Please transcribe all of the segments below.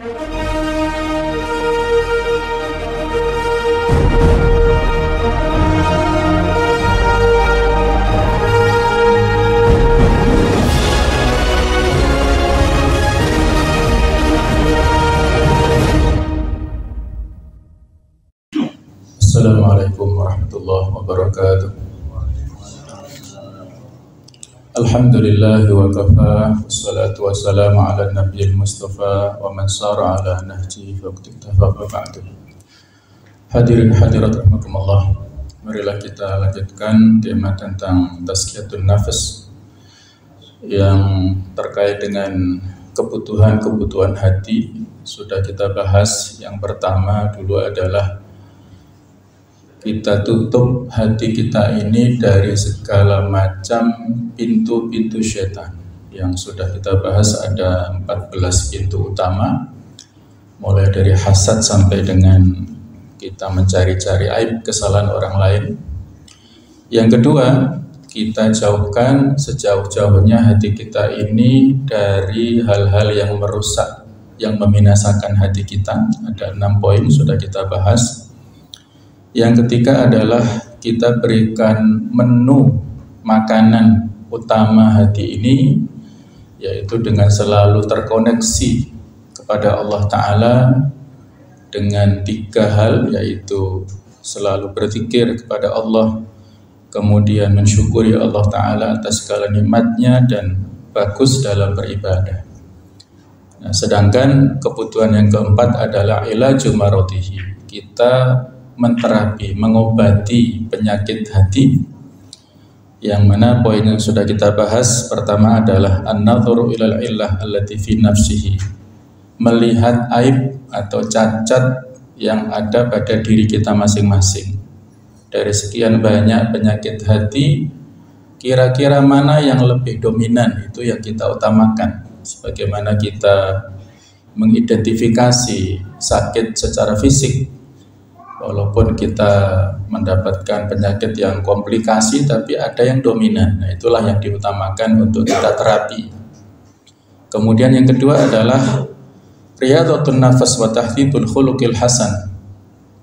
Assalamualaikum warahmatullahi wabarakatuh. Alhamdulillah wa kafa, wassalatu wassalamu ala nabiyil mustafa wa man sara ala nahjihi faqtiqtafa wa ba'du. Hadirin hadirat rahimakumullah, marilah kita lanjutkan tema tentang tazkiyatun nafas yang terkait dengan kebutuhan-kebutuhan hati. Sudah kita bahas, yang pertama dulu adalah kita tutup hati kita ini dari segala macam pintu-pintu syaitan. Yang sudah kita bahas ada 14 pintu utama, mulai dari hasad sampai dengan kita mencari-cari aib kesalahan orang lain. Yang kedua, kita jauhkan sejauh-jauhnya hati kita ini dari hal-hal yang merusak, yang membinasakan hati kita. Ada 6 poin sudah kita bahas. Yang ketiga adalah kita berikan menu makanan utama hati ini, yaitu dengan selalu terkoneksi kepada Allah Ta'ala dengan 3 hal, yaitu selalu berzikir kepada Allah, kemudian mensyukuri Allah Ta'ala atas segala nikmatnya, dan bagus dalam beribadah. Nah, sedangkan kebutuhan yang keempat adalah ilaju maradihi. Kita menterapi, mengobati penyakit hati, yang mana poin yang sudah kita bahas pertama adalah an-nadhuru ilal illah allati fi nafsihi, melihat aib atau cacat yang ada pada diri kita masing-masing. Dari sekian banyak penyakit hati, kira-kira mana yang lebih dominan, itu yang kita utamakan. Sebagaimana kita mengidentifikasi sakit secara fisik, walaupun kita mendapatkan penyakit yang komplikasi, tapi ada yang dominan. Nah, itulah yang diutamakan untuk kita terapi. Kemudian yang kedua adalah riyadhatun nafas wa tahdhibul khuluqil hasan,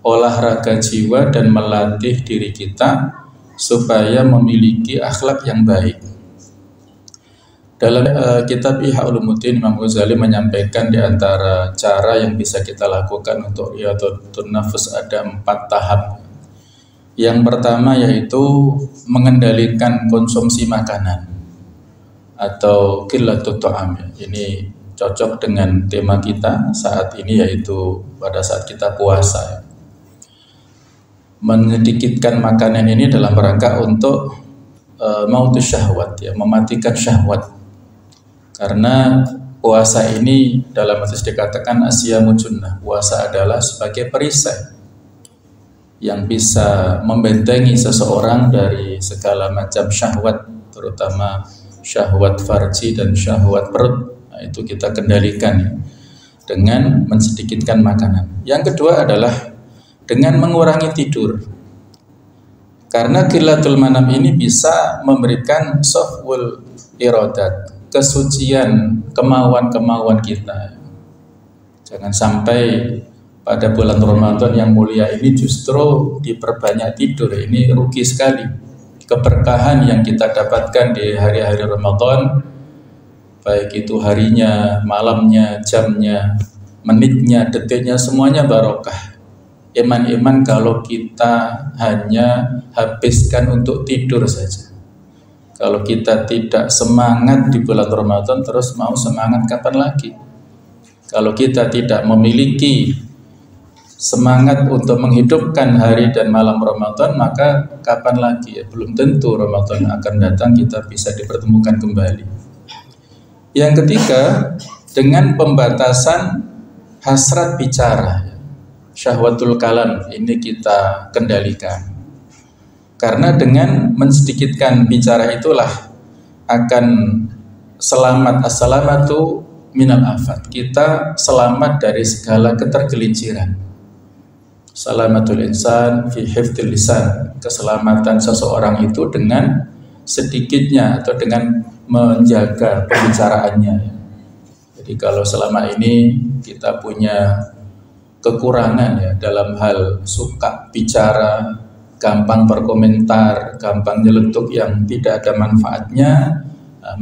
olahraga jiwa dan melatih diri kita supaya memiliki akhlak yang baik. Dalam kitab Ihya Ulumuddin, Imam Ghazali menyampaikan di antara cara yang bisa kita lakukan untuk riyadhatun nafas ada 4 tahap. Yang pertama yaitu mengendalikan konsumsi makanan atau qillatut ta'am. Ini cocok dengan tema kita saat ini, yaitu pada saat kita puasa. Menyedikitkan makanan ini dalam rangka untuk mautus syahwat, ya, mematikan syahwat. Karena puasa ini dalam hadis dikatakan asyamu junnah, puasa adalah sebagai perisai yang bisa membentengi seseorang dari segala macam syahwat, terutama syahwat farji dan syahwat perut. Nah, itu kita kendalikan ya, dengan mensedikitkan makanan. Yang kedua adalah dengan mengurangi tidur. Karena qillatul manam ini bisa memberikan safwul iradat, kesucian kemauan-kemauan kita. Jangan sampai pada bulan Ramadan yang mulia ini justru diperbanyak tidur. Ini rugi sekali. Keberkahan yang kita dapatkan di hari-hari Ramadan, baik itu harinya, malamnya, jamnya, menitnya, detiknya, semuanya barokah. Iman-iman kalau kita hanya habiskan untuk tidur saja. Kalau kita tidak semangat di bulan Ramadan, terus mau semangat kapan lagi? Kalau kita tidak memiliki semangat untuk menghidupkan hari dan malam Ramadan, maka kapan lagi? Ya, belum tentu Ramadan akan datang kita bisa dipertemukan kembali. Yang ketiga, dengan pembatasan hasrat bicara, syahwatul kalam, ini kita kendalikan. Karena dengan mensedikitkan bicara itulah akan selamat. As-salamatu minal afat, kita selamat dari segala ketergelinciran. Salamatul insan fi hifdzil lisan, keselamatan seseorang itu dengan sedikitnya atau dengan menjaga pembicaraannya. Jadi Jadi kalau selama ini kita punya kekurangan ya dalam hal suka bicara, gampang berkomentar, gampang nyeletuk yang tidak ada manfaatnya,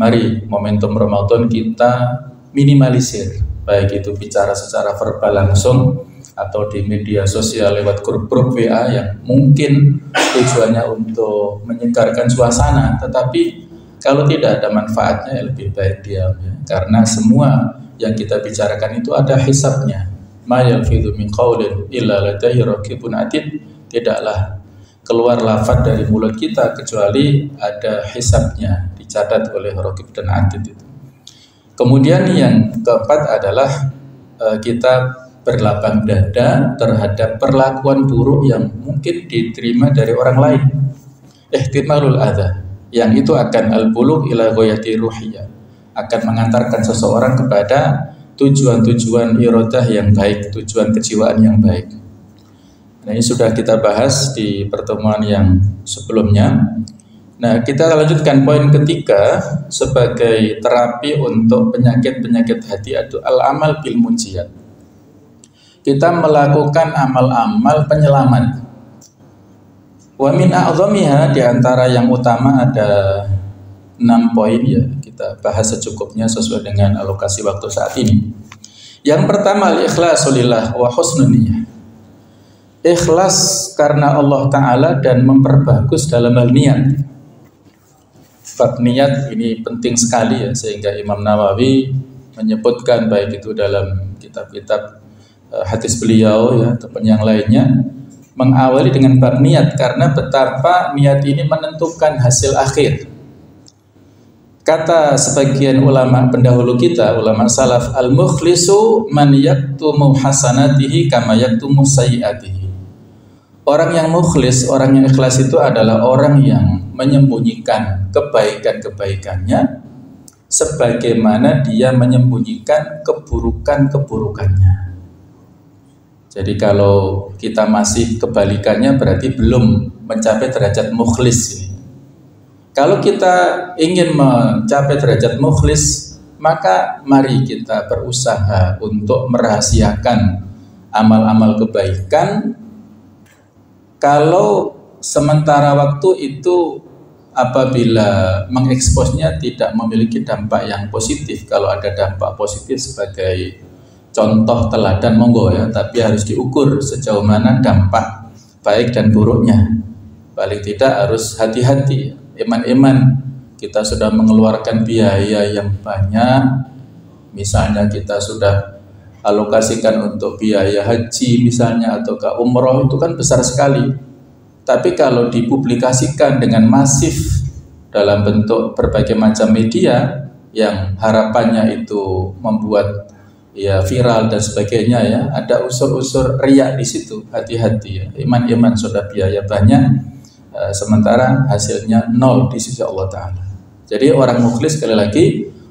mari momentum Ramadan kita minimalisir, baik itu bicara secara verbal langsung atau di media sosial lewat grup-grup WA yang mungkin tujuannya untuk menyegarkan suasana, tetapi kalau tidak ada manfaatnya ya lebih baik diam ya. Karena semua yang kita bicarakan itu ada hisabnya. Ma yalfidhu min qaulin illa ladayhi raqibun atid. Tidaklah keluar lafaz dari mulut kita kecuali ada hisabnya, dicatat oleh raqib dan atid itu. Kemudian yang keempat adalah kita berlapang dada terhadap perlakuan buruk yang mungkin diterima dari orang lain. Ihtimalul adza, yang itu akan al-bulugh ila ghayati ruhiyah, akan mengantarkan seseorang kepada tujuan-tujuan iradah yang baik, tujuan kejiwaan yang baik. Nah, ini sudah kita bahas di pertemuan yang sebelumnya. Nah, kita lanjutkan poin ketiga sebagai terapi untuk penyakit-penyakit hati, itu al-amal bil munjiyat. Kita melakukan amal-amal penyelamat. Wa min a'dhamiha, di antara yang utama ada 6 poin ya. Kita bahas secukupnya sesuai dengan alokasi waktu saat ini. Yang pertama, al-ikhlasu lillah wa husnun niyyah. Ikhlas karena Allah Ta'ala dan memperbagus dalam hal niat. Bab niat ini penting sekali ya, sehingga Imam Nawawi menyebutkan baik itu dalam kitab-kitab hadis beliau ya, ataupun yang lainnya, mengawali dengan bab niat karena betapa niat ini menentukan hasil akhir. Kata sebagian ulama pendahulu kita, ulama salaf, al-mukhlisu man yaktumu hasanatihi kama yaktumu sayyiatihi. Orang yang mukhlis, orang yang ikhlas itu adalah orang yang menyembunyikan kebaikan-kebaikannya sebagaimana dia menyembunyikan keburukan-keburukannya. Jadi kalau kita masih kebalikannya berarti belum mencapai derajat mukhlis ini. Kalau kita ingin mencapai derajat mukhlis, maka mari kita berusaha untuk merahasiakan amal-amal kebaikan. Kalau sementara waktu itu apabila mengeksposnya tidak memiliki dampak yang positif, kalau ada dampak positif sebagai contoh teladan monggo ya, tapi harus diukur sejauh mana dampak baik dan buruknya. Paling tidak harus hati-hati. Iman-iman kita sudah mengeluarkan biaya yang banyak, misalnya kita sudah alokasikan untuk biaya haji misalnya atau ke umroh, itu kan besar sekali. Tapi kalau dipublikasikan dengan masif dalam bentuk berbagai macam media yang harapannya itu membuat ya viral dan sebagainya ya, ada unsur-unsur riya di situ. Hati-hati ya, iman-iman sudah biaya banyak, sementara hasilnya nol di sisi Allah Ta'ala. Jadi orang mukhlis sekali lagi,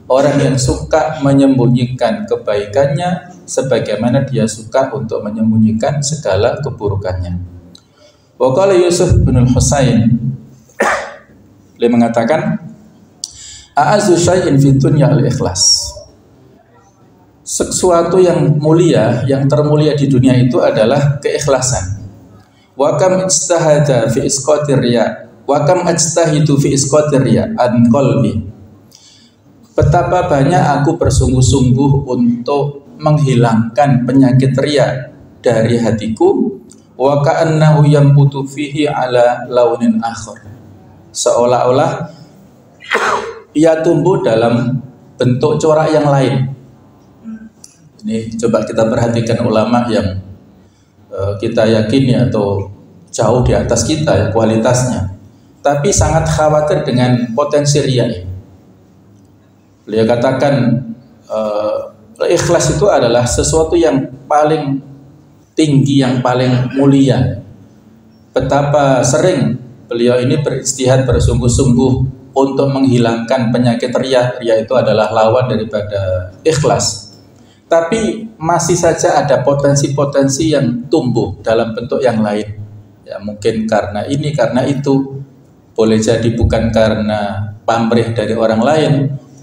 orang yang suka menyembunyikan kebaikannya sebagaimana dia suka untuk menyembunyikan segala keburukannya. Wa qala Yusuf bin al-Husain, dia mengatakan, a'azu syai'in fid dunya al-ikhlas. Sesuatu yang mulia, yang termulia di dunia itu adalah keikhlasan. Wa kam ijtahada fi isqatir riya, wa kam ajtahidu fi isqatir riya an qalbi. Betapa banyak aku bersungguh-sungguh untuk menghilangkan penyakit riya dari hatiku, wa ka'annahu yambutu fihi ala launin akhar. Seolah-olah ia tumbuh dalam bentuk corak yang lain. Ini coba kita perhatikan ulama yang kita yakini atau jauh di atas kita ya kualitasnya, tapi sangat khawatir dengan potensi riya ini. Beliau katakan ikhlas itu adalah sesuatu yang paling tinggi, yang paling mulia. Betapa sering beliau ini beristihad bersungguh-sungguh untuk menghilangkan penyakit riya. Riya itu adalah lawan daripada ikhlas. Tapi masih saja ada potensi-potensi yang tumbuh dalam bentuk yang lain. Ya mungkin karena ini, karena itu. Boleh jadi bukan karena pamrih dari orang lain,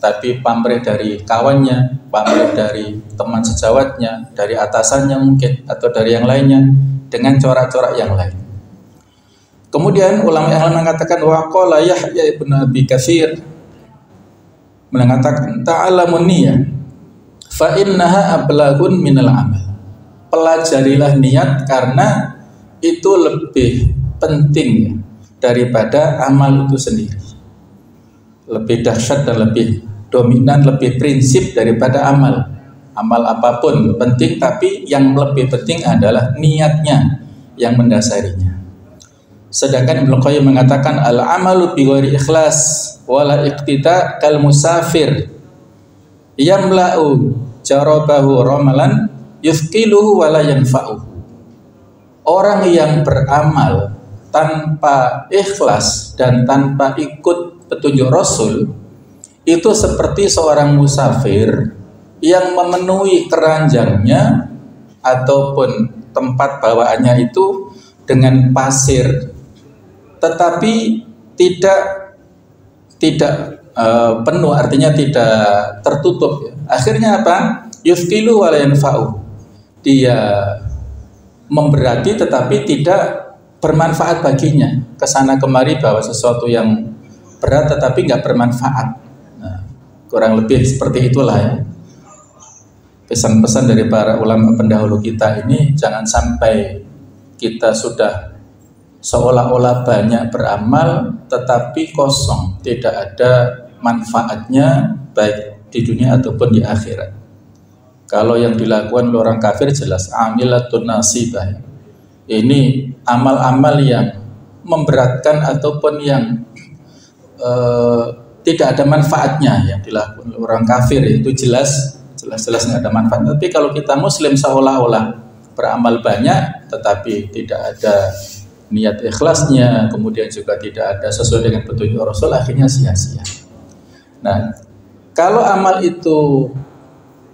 tapi pamrih dari kawannya, pamrih dari teman sejawatnya, dari atasannya mungkin, atau dari yang lainnya, dengan corak-corak yang lain. Kemudian ulama yang lain mengatakan waqala Yahya ibn Abi Katsir mengatakan ta'allamun niyyah fa innaha ablaghun minal amal. Pelajarilah niat karena itu lebih penting daripada amal itu sendiri. Lebih dahsyat dan lebih dominan, lebih prinsip daripada amal. Amal apapun penting, tapi yang lebih penting adalah niatnya yang mendasarinya. Sedangkan Ibnu Qayyim mengatakan al-amalu bi ghairi ikhlas wala iqtida kal musafir yamla'u jarabahu ramalan yufqiluhu wala yanfa'u. Orang yang beramal tanpa ikhlas dan tanpa ikut petunjuk Rasul itu seperti seorang musafir yang memenuhi keranjangnya ataupun tempat bawaannya itu dengan pasir, tetapi tidak penuh, artinya tidak tertutup. Akhirnya apa? Yufqilu wa la yanfa'u. Dia memberati tetapi tidak bermanfaat baginya. Kesana kemari bawa sesuatu yang berat tetapi nggak bermanfaat. Nah, kurang lebih seperti itulah ya. Pesan-pesan dari para ulama pendahulu kita ini, jangan sampai kita sudah seolah-olah banyak beramal tetapi kosong, tidak ada manfaatnya baik di dunia ataupun di akhirat. Kalau yang dilakukan oleh orang kafir jelas amilatun nasibah. Ini amal-amal yang memberatkan ataupun yang tidak ada manfaatnya yang dilakukan oleh orang kafir, itu jelas nggak ada manfaat. Tapi kalau kita muslim seolah-olah beramal banyak tetapi tidak ada niat ikhlasnya, kemudian juga tidak ada sesuai dengan petunjuk Rasul, akhirnya sia-sia. Nah, kalau amal itu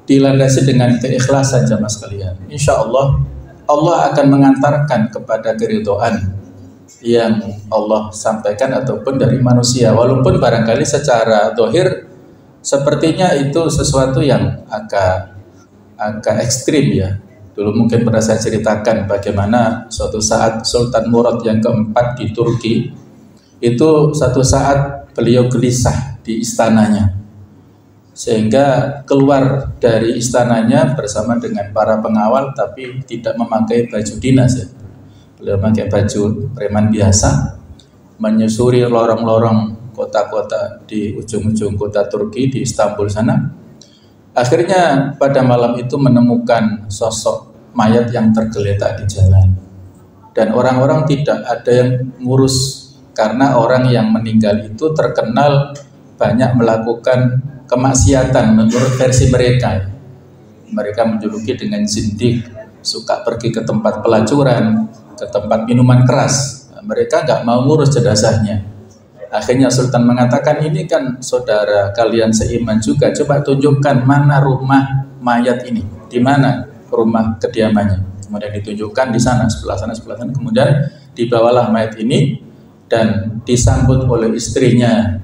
dilandasi dengan keikhlasan jamaah sekalian, insya Allah Allah akan mengantarkan kepada keridhaan yang Allah sampaikan ataupun dari manusia, walaupun barangkali secara zahir sepertinya itu sesuatu yang agak ekstrim ya. Dulu mungkin pernah saya ceritakan bagaimana suatu saat Sultan Murad yang keempat di Turki itu satu saat beliau gelisah di istananya, sehingga keluar dari istananya bersama dengan para pengawal tapi tidak memakai baju dinas ya. Beliau memakai baju preman biasa, menyusuri lorong-lorong kota-kota di ujung-ujung kota Turki di Istanbul sana. Akhirnya pada malam itu menemukan sosok mayat yang tergeletak di jalan, dan orang-orang tidak ada yang ngurus karena orang yang meninggal itu terkenal banyak melakukan kemaksiatan menurut versi mereka. Mereka menjuluki dengan zindik, suka pergi ke tempat pelacuran, ke tempat minuman keras. Mereka nggak mau ngurus jenazahnya. Akhirnya Sultan mengatakan, ini kan saudara kalian seiman juga, coba tunjukkan mana rumah mayat ini, di mana rumah kediamannya. Kemudian ditunjukkan di sana, sebelah sana. Kemudian dibawalah mayat ini dan disambut oleh istrinya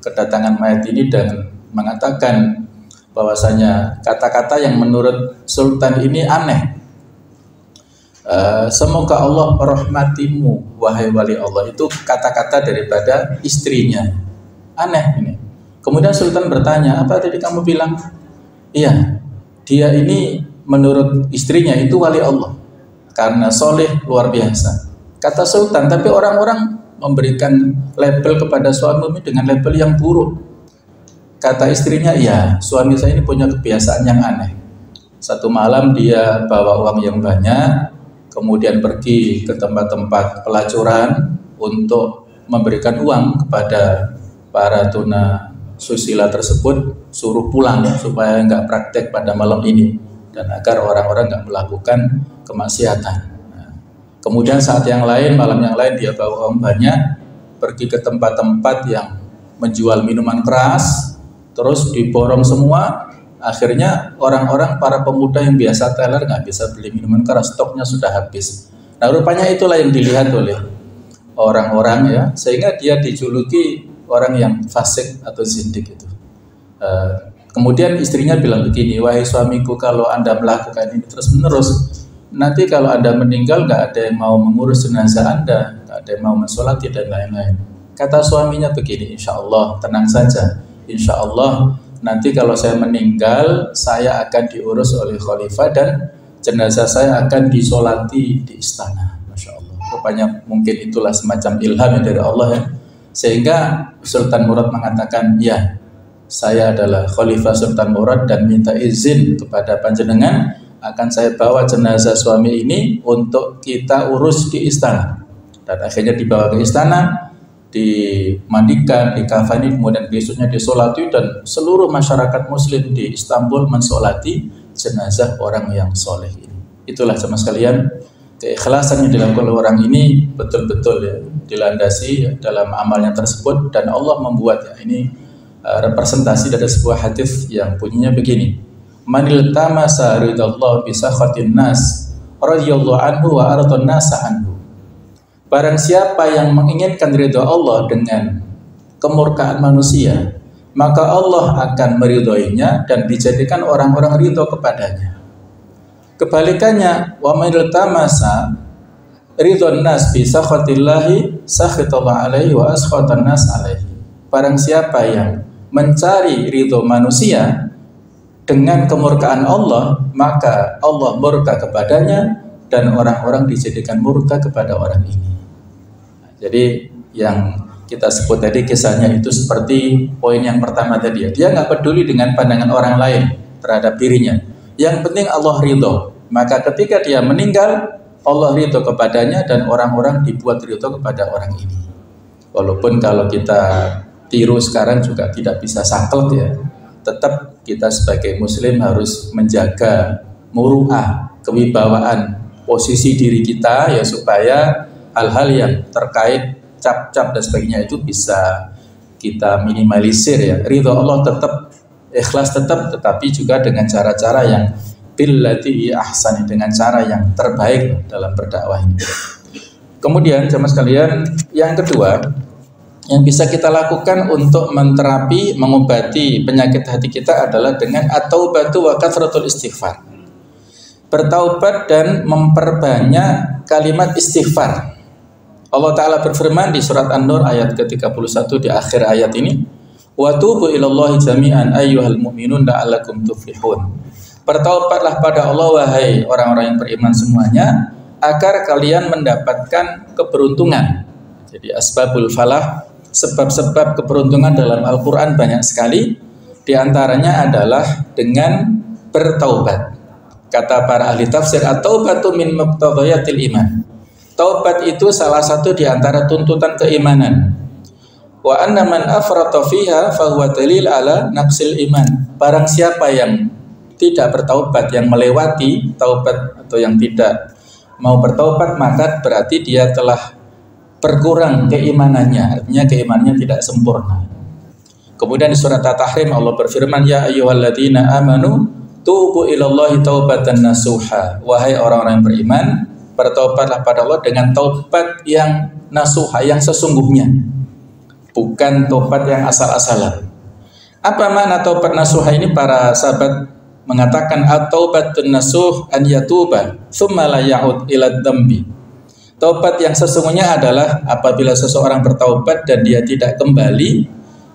kedatangan mayat ini dan mengatakan bahwasanya kata-kata yang menurut Sultan ini aneh. Semoga Allah merahmatimu wahai wali Allah, itu kata-kata daripada istrinya. Aneh ini. Kemudian Sultan bertanya, apa tadi kamu bilang? Iya, dia ini menurut istrinya itu wali Allah karena soleh luar biasa, kata Sultan. Tapi orang-orang memberikan label kepada suami dengan label yang buruk. Kata istrinya, iya, suami saya ini punya kebiasaan yang aneh. Satu malam dia bawa uang yang banyak, kemudian pergi ke tempat-tempat pelacuran untuk memberikan uang kepada para tuna susila tersebut, suruh pulang supaya nggak praktek pada malam ini dan agar orang-orang nggak melakukan kemaksiatan. Nah, kemudian saat yang lain, malam yang lain dia bawa uang banyak, pergi ke tempat-tempat yang menjual minuman keras, terus diborong semua. Akhirnya orang-orang, para pemuda yang biasa teler nggak bisa beli minuman keras, stoknya sudah habis. Nah, rupanya itulah yang dilihat oleh orang-orang ya, sehingga dia dijuluki orang yang fasik atau zindik itu. Kemudian istrinya bilang begini, wahai suamiku, kalau Anda melakukan ini terus-menerus, nanti kalau Anda meninggal nggak ada yang mau mengurus jenazah Anda, nggak ada yang mau mensolati dan lain-lain. Kata suaminya begini, insya Allah, tenang saja, insya Allah nanti kalau saya meninggal, saya akan diurus oleh khalifah dan jenazah saya akan disolati di istana. Masya Allah. Rupanya mungkin itulah semacam ilham dari Allah ya. Sehingga Sultan Murad mengatakan, ya, saya adalah Khalifah Sultan Murad dan minta izin kepada panjenengan akan saya bawa jenazah suami ini untuk kita urus di istana. Dan akhirnya dibawa ke istana, dimandikan, dikafani, kemudian besoknya disolati, dan seluruh masyarakat muslim di Istanbul mensolati jenazah orang yang soleh ini. Itulah sama sekalian, keikhlasan yang dilakukan oleh orang ini betul-betul ya, dilandasi ya, dalam amalnya tersebut, dan Allah membuat ya, ini representasi dari sebuah hadis yang bunyinya begini, manil tamasa ridallahu bi sakhatin nas radhiyallahu anhu wa ardhan nas anhu. Barang siapa yang menginginkan ridha Allah dengan kemurkaan manusia, maka Allah akan meridhoinya dan dijadikan orang-orang ridho kepadanya. Kebalikannya, wa manil tamasa ridwan nas bi sakhatillahi sakhatallahu alaihi wa askhatan nas alaihi. Barang siapa yang mencari ridho manusia dengan kemurkaan Allah, maka Allah murka kepadanya dan orang-orang dijadikan murka kepada orang ini. Jadi yang kita sebut tadi kisahnya itu seperti poin yang pertama tadi ya. Dia nggak peduli dengan pandangan orang lain terhadap dirinya. Yang penting Allah ridho. Maka ketika dia meninggal, Allah ridho kepadanya dan orang-orang dibuat ridho kepada orang ini. Walaupun kalau kita tiru sekarang juga tidak bisa saklek ya. Tetap kita sebagai muslim harus menjaga muru'ah, kewibawaan, posisi diri kita ya, supaya hal-hal yang terkait cap-cap dan sebagainya itu bisa kita minimalisir ya. Ridho Allah tetap, ikhlas tetap, tetapi juga dengan cara-cara yang billati ahsani, dengan cara yang terbaik dalam berdakwah ini. Kemudian jemaah sekalian, yang kedua yang bisa kita lakukan untuk menterapi, mengobati penyakit hati kita adalah dengan at-taubatu wa kathratul istighfar. Bertaubat dan memperbanyak kalimat istighfar. Allah Ta'ala berfirman di surat An-Nur ayat ke-31 di akhir ayat ini, wa tubu ilallahi jami'an ayyuhal mu'minun la'allakum tuflihun. Bertaubatlah pada Allah wahai orang-orang yang beriman semuanya, agar kalian mendapatkan keberuntungan. Jadi asbabul falah, sebab-sebab keberuntungan dalam Al-Quran banyak sekali. Di antaranya adalah dengan bertaubat. Kata para ahli tafsir, at-taubatu min muqtadhayatil iman. Taubat itu salah satu di antara tuntutan keimanan. Wa anna man afrata fiha fahuwa dalil ala naqsil iman. Barang siapa yang tidak bertaubat, yang melewati taubat atau yang tidak mau bertaubat, maka berarti dia telah berkurang keimanannya, artinya keimanannya tidak sempurna. Kemudian di surat At-Tahrim Allah berfirman, ya ayyuhalladzina amanu tubu ilallahi taubatan nasuha. Wahai orang-orang yang beriman, bertaubatlah pada Allah dengan taubat yang nasuha, yang sesungguhnya, bukan taubat yang asal-asalan. Apa makna taubat nasuha ini? Para sahabat mengatakan at-taubatun nasuh an yatuba tsumma la ya'ud ila dzambi. Taubat yang sesungguhnya adalah apabila seseorang bertaubat dan dia tidak kembali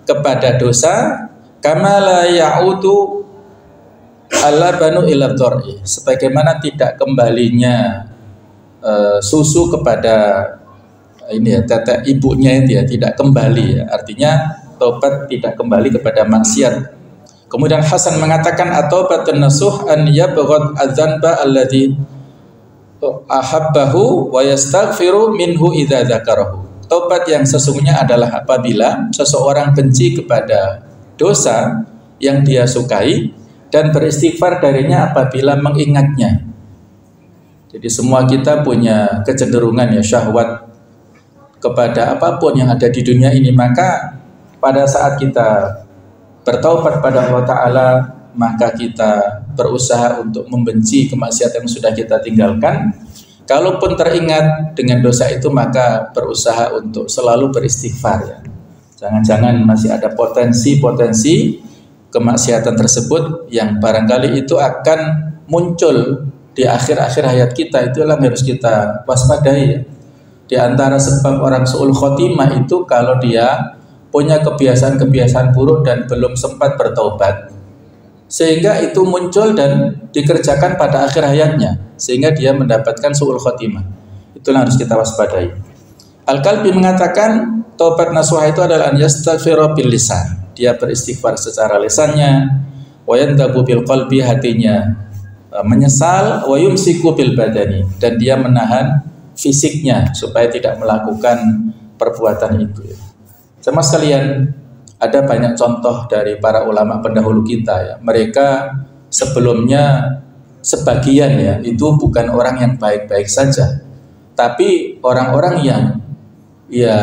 kepada dosa, kama la ya'udu al-labanu ila dhor'i, sebagaimana tidak kembalinya susu kepada ini ya, tetek ibunya, dia tidak kembali ya. Artinya taubat tidak kembali kepada maksiat. Kemudian Hasan mengatakan at-taubatun nasuh an yabghad adzanba alladhi ahabbahu wa yastaghfiru minhu idza dzakarahu. Taubat yang sesungguhnya adalah apabila seseorang benci kepada dosa yang dia sukai dan beristighfar darinya apabila mengingatnya. Jadi semua kita punya kecenderungan ya, syahwat kepada apapun yang ada di dunia ini. Maka pada saat kita bertaubat pada Allah Ta'ala, maka kita berusaha untuk membenci kemaksiatan yang sudah kita tinggalkan. Kalaupun teringat dengan dosa itu, maka berusaha untuk selalu beristighfar ya. Jangan-jangan masih ada potensi-potensi kemaksiatan tersebut yang barangkali itu akan muncul di akhir-akhir hayat kita, itulah yang harus kita waspadai ya. Di antara sebab orang su'ul khotimah itu kalau dia punya kebiasaan-kebiasaan buruk dan belum sempat bertaubat, sehingga itu muncul dan dikerjakan pada akhir hayatnya, sehingga dia mendapatkan su'ul khotimah. Itulah yang harus kita waspadai. Al-Kalbi mengatakan taubat nasuha itu adalah an yastaghfira bil lisan. Dia beristighfar secara lisannya, wa yantabu bil qalbi, hatinya menyesal, wa yumsiku bil badani, dan dia menahan fisiknya supaya tidak melakukan perbuatan itu. Sama sekalian, ada banyak contoh dari para ulama pendahulu kita ya. Mereka sebelumnya sebagian ya itu bukan orang yang baik-baik saja, tapi orang-orang yang ya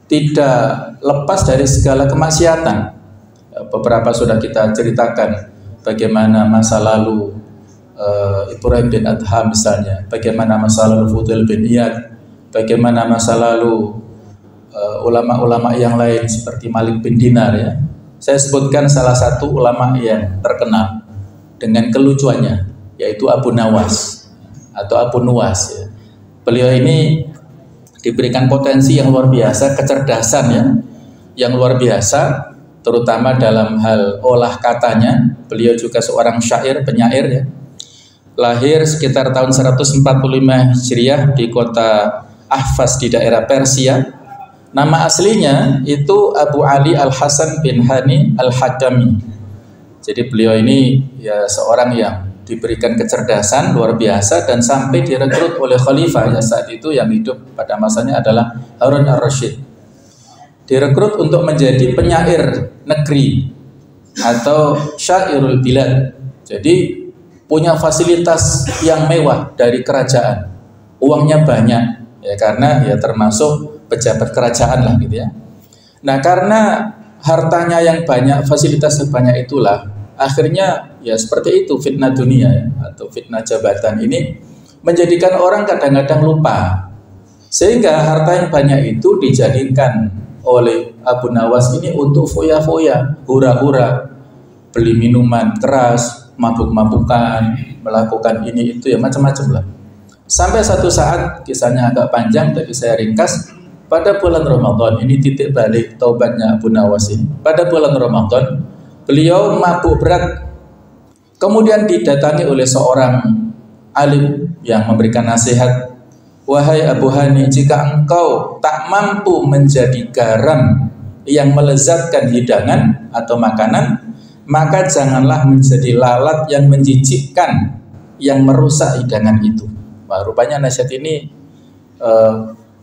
tidak lepas dari segala kemaksiatan. Beberapa sudah kita ceritakan bagaimana masa lalu Ibrahim bin Adham misalnya, bagaimana masa lalu Fudail bin Iyad, bagaimana masa lalu ulama-ulama yang lain seperti Malik bin Dinar ya. Saya sebutkan salah satu ulama yang terkenal dengan kelucuannya, yaitu Abu Nawas atau Abu Nuwas ya. Beliau ini diberikan potensi yang luar biasa, kecerdasan ya, yang luar biasa, terutama dalam hal olah katanya. Beliau juga seorang syair, penyair ya. Lahir sekitar tahun 145 Hijriah di kota Ahvaz di daerah Persia. Nama aslinya itu Abu Ali Al-Hasan bin Hani Al-Hakami. Jadi beliau ini ya seorang yang diberikan kecerdasan luar biasa dan sampai direkrut oleh khalifah ya saat itu yang hidup pada masanya adalah Harun Ar-Rasyid. Direkrut untuk menjadi penyair negeri atau syairul bilad. Jadi punya fasilitas yang mewah dari kerajaan, uangnya banyak ya, karena ya termasuk pejabat kerajaan lah gitu ya. Nah karena hartanya yang banyak, fasilitas sebanyak itulah, akhirnya ya seperti itu fitnah dunia ya, atau fitnah jabatan ini menjadikan orang kadang-kadang lupa, sehingga harta yang banyak itu dijadikan oleh Abu Nawas ini untuk foya-foya, hura-hura, beli minuman keras, mabuk-mabukan, melakukan ini itu ya macam-macam lah. Sampai satu saat, kisahnya agak panjang tapi saya ringkas, pada bulan Ramadan, ini titik balik taubatnya Abu Nawas ini. Pada bulan Ramadan, beliau mabuk berat, kemudian didatangi oleh seorang alim yang memberikan nasihat, wahai Abu Hani, jika engkau tak mampu menjadi garam yang melezatkan hidangan atau makanan, maka janganlah menjadi lalat yang menjijikkan, yang merusak hidangan itu. Wah, rupanya nasihat ini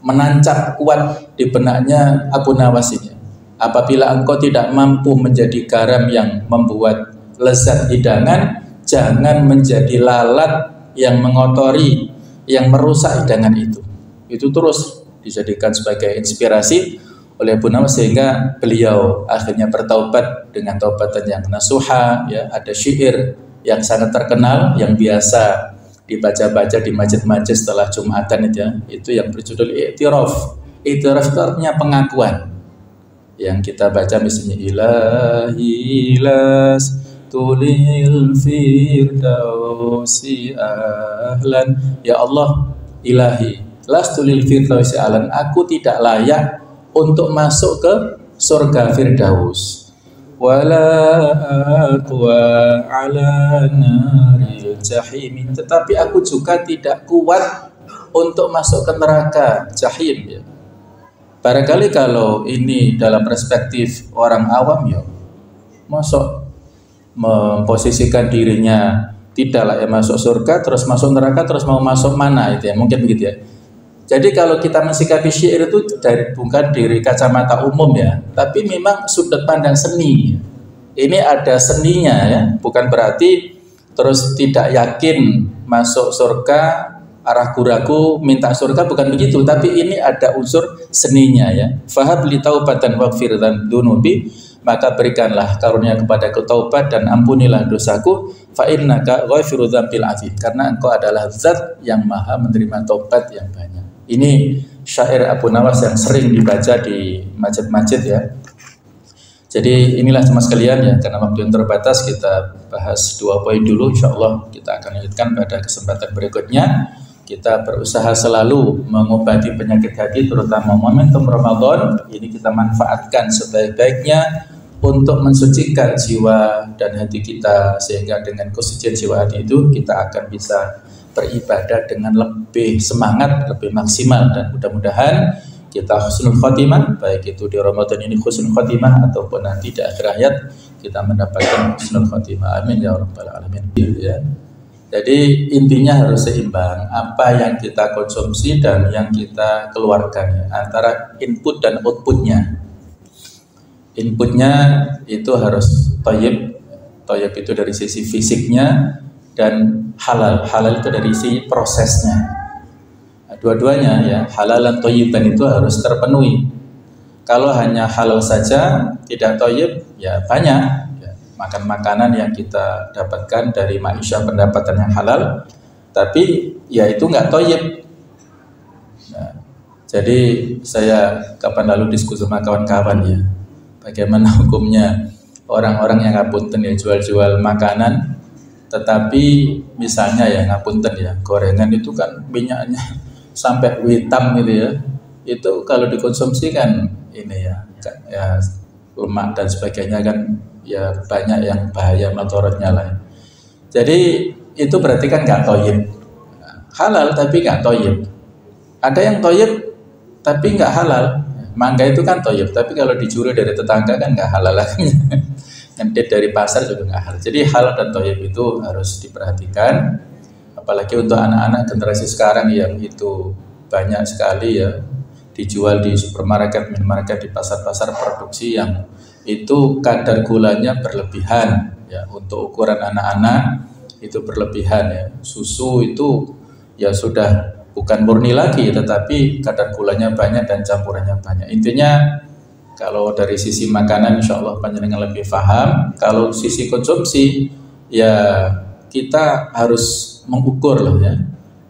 menancap kuat di benaknya Abu Nawas ini. Apabila engkau tidak mampu menjadi garam yang membuat lezat hidangan, jangan menjadi lalat yang mengotori, yang merusak hidangan itu. Itu terus dijadikan sebagai inspirasi oleh Abu Nawas sehingga beliau akhirnya bertaubat dengan taubatan yang nasuha ya. Ada syair yang sangat terkenal yang biasa dibaca-baca di masjid-masjid setelah Jumatan itu ya, itu yang berjudul I'tiraf. I'tiraf itu artinya pengakuan. Yang kita baca misalnya ilahi las tulil firdausi ahlan, ya Allah ilahi las tulil firdausi ahlan, aku tidak layak untuk masuk ke surga Firdaus, wala aqwa ala naril jahim, tetapi aku juga tidak kuat untuk masuk ke neraka jahim ya. Barangkali kalau ini dalam perspektif orang awam ya, masuk memposisikan dirinya tidak layak masuk surga terus masuk neraka terus mau masuk mana itu ya, mungkin begitu ya. Jadi kalau kita mensikapi syair itu bukan dari kacamata umum ya, tapi memang sudut pandang seni. Ini ada seninya ya, bukan berarti terus tidak yakin masuk surga, ragu-ragu minta surga, bukan begitu. Tapi ini ada unsur seninya ya. Fahab li taubatan waghfir dzunubi, maka berikanlah karunia kepada taubat dan ampunilah dosaku. Fa innaka ghafiru dzambil afif, karena engkau adalah zat yang maha menerima taubat yang banyak. Ini syair Abu Nawas yang sering dibaca di masjid-masjid ya. Jadi inilah teman sekalian ya, karena waktu yang terbatas kita bahas 2 poin dulu. InsyaAllah kita akan lanjutkan pada kesempatan berikutnya. Kita berusaha selalu mengobati penyakit hati, terutama momentum Ramadan. Ini kita manfaatkan sebaik-baiknya untuk mensucikan jiwa dan hati kita, sehingga dengan kesucian jiwa hati itu kita akan bisa beribadah dengan lebih semangat, lebih maksimal, dan mudah-mudahan kita husnul khotimah, baik itu di Ramadan ini husnul khotimah ataupun nanti di akhir hayat kita mendapatkan husnul khotimah. Amin ya rabbal alamin. Ya. Jadi intinya harus seimbang apa yang kita konsumsi dan yang kita keluarkan, ya, antara input dan outputnya. Inputnya itu harus thayyib. Thayyib itu dari sisi fisiknya, dan halal. Halal itu dari sisi prosesnya. Dua-duanya ya, halal dan thayyiban itu harus terpenuhi. Kalau hanya halal saja tidak thayyib, ya banyak ya, makan makanan yang kita dapatkan dari maisha pendapatan yang halal, tapi ya itu nggak thayyib. Nah, jadi saya kapan lalu diskusi sama kawan-kawan ya, bagaimana hukumnya orang-orang yang ngapunten ya jual-jual makanan, tetapi misalnya ya ngapunten ya, gorengan itu kan minyaknya sampai hitam gitu ya, itu kalau dikonsumsi kan ini ya lemak dan sebagainya kan ya banyak yang bahaya madharatnya lah. Jadi itu berarti kan nggak thayyib. Halal tapi nggak thayyib. Ada yang thayyib tapi nggak halal. Mangga itu kan thayyib, tapi kalau dicuri dari tetangga kan nggak halal lagi. Ngentit dari pasar juga nggak halal. Jadi halal dan thayyib itu harus diperhatikan. Apalagi untuk anak-anak generasi sekarang yang itu banyak sekali ya dijual di supermarket, minimarket, di pasar-pasar produksi yang itu kadar gulanya berlebihan ya, untuk ukuran anak-anak itu berlebihan ya. Susu itu ya sudah bukan murni lagi, tetapi kadar gulanya banyak dan campurannya banyak. Intinya kalau dari sisi makanan insya Allah panjenengan lebih paham. Kalau sisi konsumsi ya kita harus mengukur loh ya,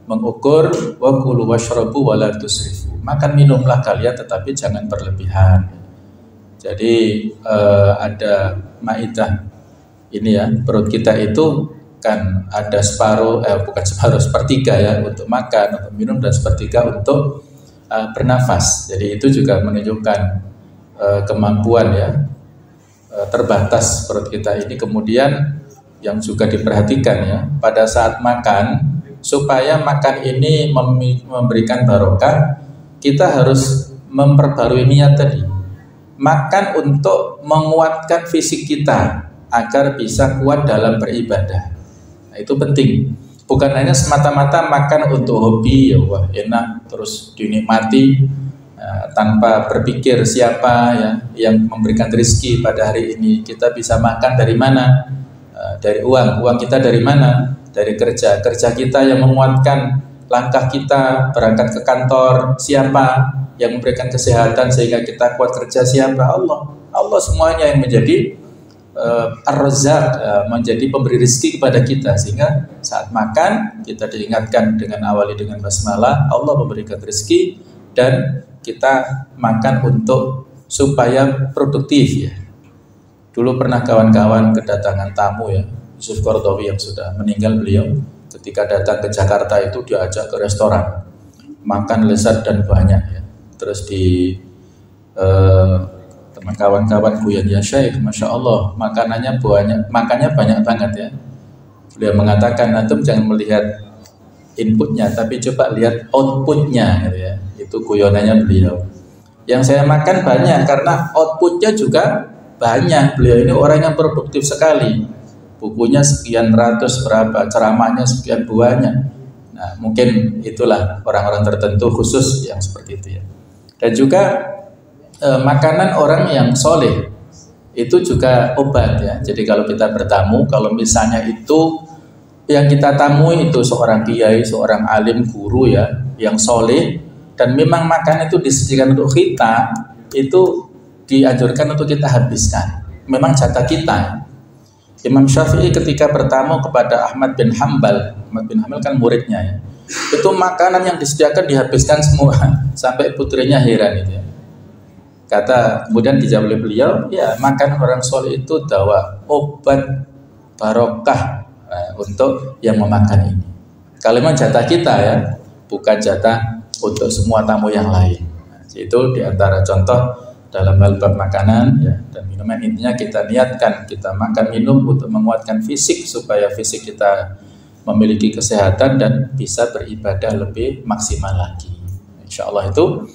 mengukur wa kulu washrabu wa la tusrifu. Makan minumlah kalian tetapi jangan berlebihan. Jadi ada maidah ini ya, perut kita itu kan ada separuh bukan separuh, sepertiga ya untuk makan, untuk minum, dan sepertiga untuk bernafas. Jadi itu juga menunjukkan kemampuan ya, terbatas perut kita ini. Kemudian yang juga diperhatikan ya, pada saat makan, supaya makan ini memberikan barokah, kita harus memperbarui niat tadi. Makan untuk menguatkan fisik kita agar bisa kuat dalam beribadah. Nah, itu penting. Bukan hanya semata-mata makan untuk hobi, ya wah enak terus dinikmati tanpa berpikir siapa ya yang memberikan rezeki pada hari ini. Kita bisa makan dari mana? Dari uang kita dari mana? Dari kerja kita yang menguatkan langkah kita berangkat ke kantor. Siapa yang memberikan kesehatan sehingga kita kuat kerja? Siapa? Allah semuanya yang menjadi Ar-Razzaq, menjadi pemberi rezeki kepada kita, sehingga saat makan kita diingatkan dengan awali dengan basmalah, Allah memberikan rezeki dan kita makan untuk supaya produktif ya. Dulu pernah kawan-kawan kedatangan tamu ya, Yusuf Qaradawi yang sudah meninggal, beliau ketika datang ke Jakarta itu diajak ke restoran, makan lezat dan banyak ya. Terus di teman kawan-kawan Buyan ya Syekh, Masya Allah makanannya banyak banget ya. Beliau mengatakan, antum jangan melihat inputnya, tapi coba lihat outputnya gitu ya. Itu guyonannya beliau. Yang saya makan banyak karena outputnya juga banyak. Beliau ini orang yang produktif sekali. Bukunya sekian ratus berapa, ceramahnya sekian banyak. Nah, mungkin itulah orang-orang tertentu khusus yang seperti itu ya. Dan juga makanan orang yang soleh itu juga obat ya. Jadi kalau kita bertamu, kalau misalnya itu yang kita tamui itu seorang kiai, seorang alim, guru ya, yang soleh, dan memang makan itu disediakan untuk kita, itu dianjurkan untuk kita habiskan. Memang jatah kita. Imam Syafi'i ketika bertamu kepada Ahmad bin Hanbal kan muridnya ya, itu makanan yang disediakan dihabiskan semua sampai putrinya heran itu ya. Kemudian dijawab oleh beliau, ya makanan orang soleh itu dawa, obat barokah untuk yang memakan ini. Kalau memang jatah kita ya, bukan jatah untuk semua tamu yang lain. Itu diantara contoh dalam hal bab makanan ya, dan minuman. Intinya kita niatkan kita makan minum untuk menguatkan fisik supaya fisik kita memiliki kesehatan dan bisa beribadah lebih maksimal lagi. Insya Allah itu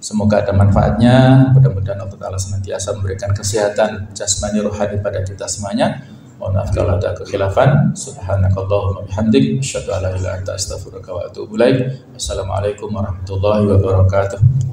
semoga ada manfaatnya. Mudah-mudahan Allah Ta'ala senantiasa memberikan kesehatan jasmani rohani pada kita semuanya. Mohon maaf kalau ada kekhilafan. Subhanakallahumma bihamdik asyhadu an la ilaha illa anta astaghfiruka wa atubu ilaik. Wassalamualaikum warahmatullahi wabarakatuh.